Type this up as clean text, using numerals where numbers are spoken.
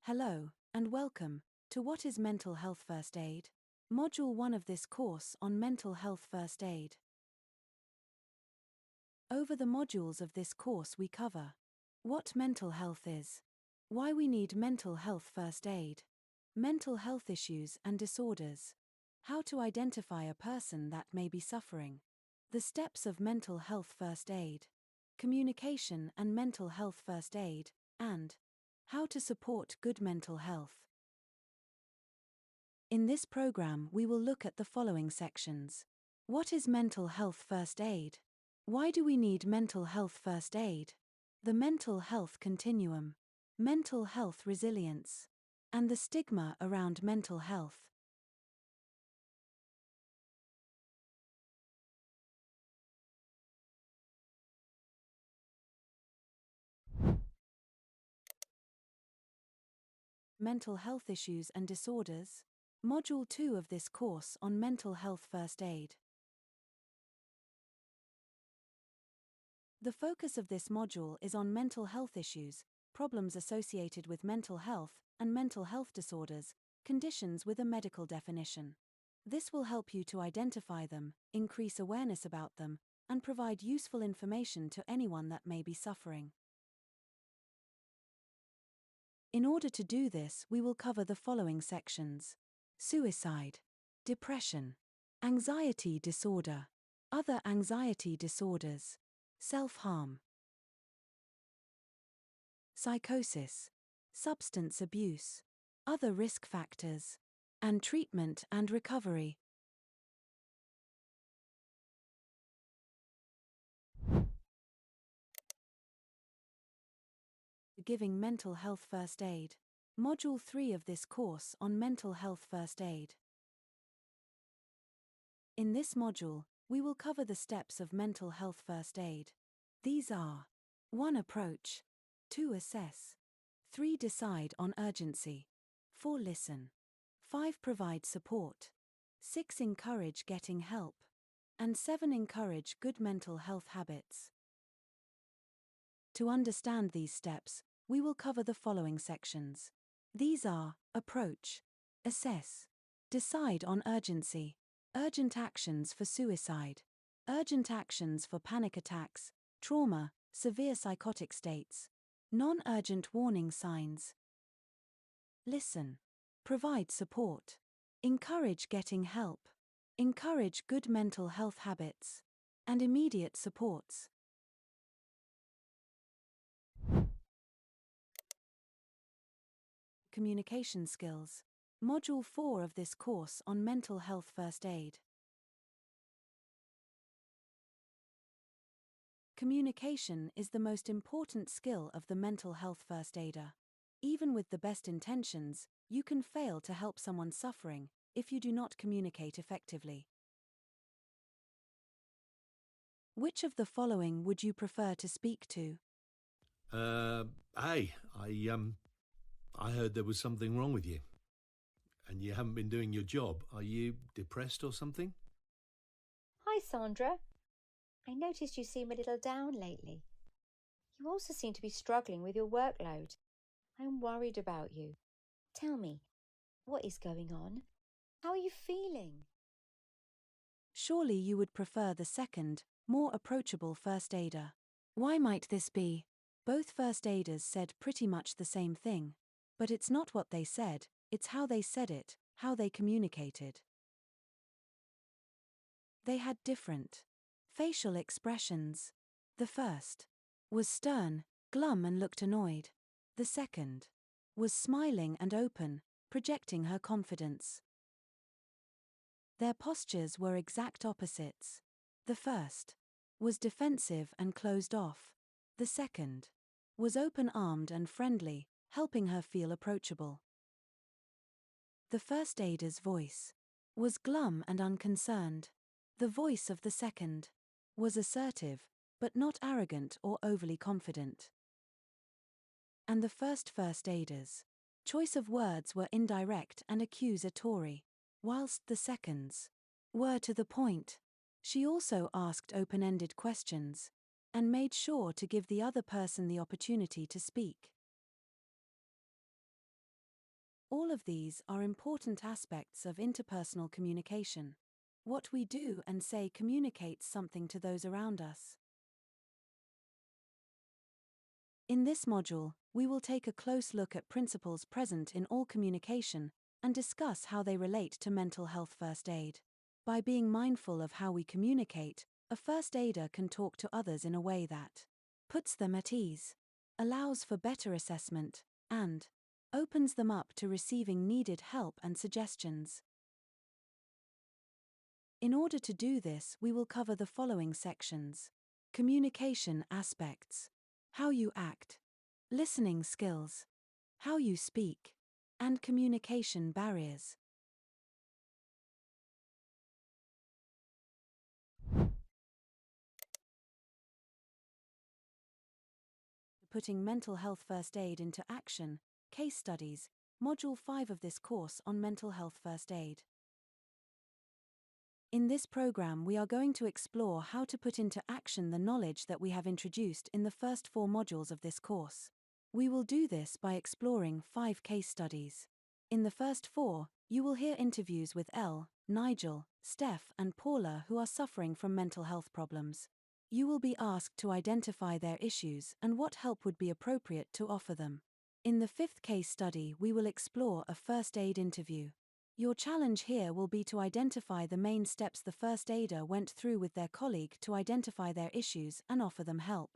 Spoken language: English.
Hello, and welcome to What is Mental Health First Aid? Module 1 of this course on Mental Health First Aid. Over the modules of this course we cover what mental health is, why we need mental health first aid, mental health issues and disorders, how to identify a person that may be suffering, the steps of mental health first aid, communication and mental health first aid, and how to support good mental health. In this program we will look at the following sections. What is mental health first aid? Why do we need mental health first aid? The mental health continuum, mental health resilience, and the stigma around mental health. Mental health issues and disorders. Module 2 of this course on mental health first aid. The focus of this module is on mental health issues, problems associated with mental health, and mental health disorders, conditions with a medical definition. This will help you to identify them, increase awareness about them, and provide useful information to anyone that may be suffering. In order to do this, we will cover the following sections: suicide, depression, anxiety disorder, other anxiety disorders, self-harm, psychosis, substance abuse, other risk factors, and treatment and recovery. Giving mental health first aid. Module 3 of this course on mental health first aid. In this module, we will cover the steps of mental health first aid. These are: 1. Approach, 2. Assess, 3. Decide on urgency, 4. Listen, 5. Provide support, 6. Encourage getting help, and 7. Encourage good mental health habits. To understand these steps, we will cover the following sections. These are: approach, assess, decide on urgency, urgent actions for suicide, urgent actions for panic attacks, trauma, severe psychotic states, non-urgent warning signs. Listen, provide support, encourage getting help, encourage good mental health habits, and immediate supports. Communication skills. Module 4 of this course on mental health first aid. Communication is the most important skill of the mental health first aider. Even with the best intentions, you can fail to help someone suffering if you do not communicate effectively. Which of the following would you prefer to speak to? Hey, I heard there was something wrong with you, and you haven't been doing your job. Are you depressed or something? Hi, Sandra. I noticed you seem a little down lately. You also seem to be struggling with your workload. I'm worried about you. Tell me, what is going on? How are you feeling? Surely you would prefer the second, more approachable first aider. Why might this be? Both first aiders said pretty much the same thing. But it's not what they said, it's how they said it, how they communicated. They had different facial expressions. The first was stern, glum and looked annoyed. The second was smiling and open, projecting her confidence. Their postures were exact opposites. The first was defensive and closed off. The second was open-armed and friendly, helping her feel approachable. The first aider's voice was glum and unconcerned. The voice of the second was assertive, but not arrogant or overly confident. And the first aider's choice of words were indirect and accusatory, whilst the second's were to the point. She also asked open-ended questions and made sure to give the other person the opportunity to speak. All of these are important aspects of interpersonal communication. What we do and say communicates something to those around us. In this module, we will take a close look at principles present in all communication and discuss how they relate to mental health first aid. By being mindful of how we communicate, a first aider can talk to others in a way that puts them at ease, allows for better assessment, and opens them up to receiving needed help and suggestions. In order to do this, we will cover the following sections: communication aspects, how you act, listening skills, how you speak, and communication barriers. Putting mental health first aid into action, case studies, Module 5 of this course on mental health first aid. In this program, we are going to explore how to put into action the knowledge that we have introduced in the first 4 modules of this course. We will do this by exploring 5 case studies. In the first 4, you will hear interviews with Elle, Nigel, Steph, and Paula who are suffering from mental health problems. You will be asked to identify their issues and what help would be appropriate to offer them. In the 5th case study, we will explore a first aid interview. Your challenge here will be to identify the main steps the first aider went through with their colleague to identify their issues and offer them help.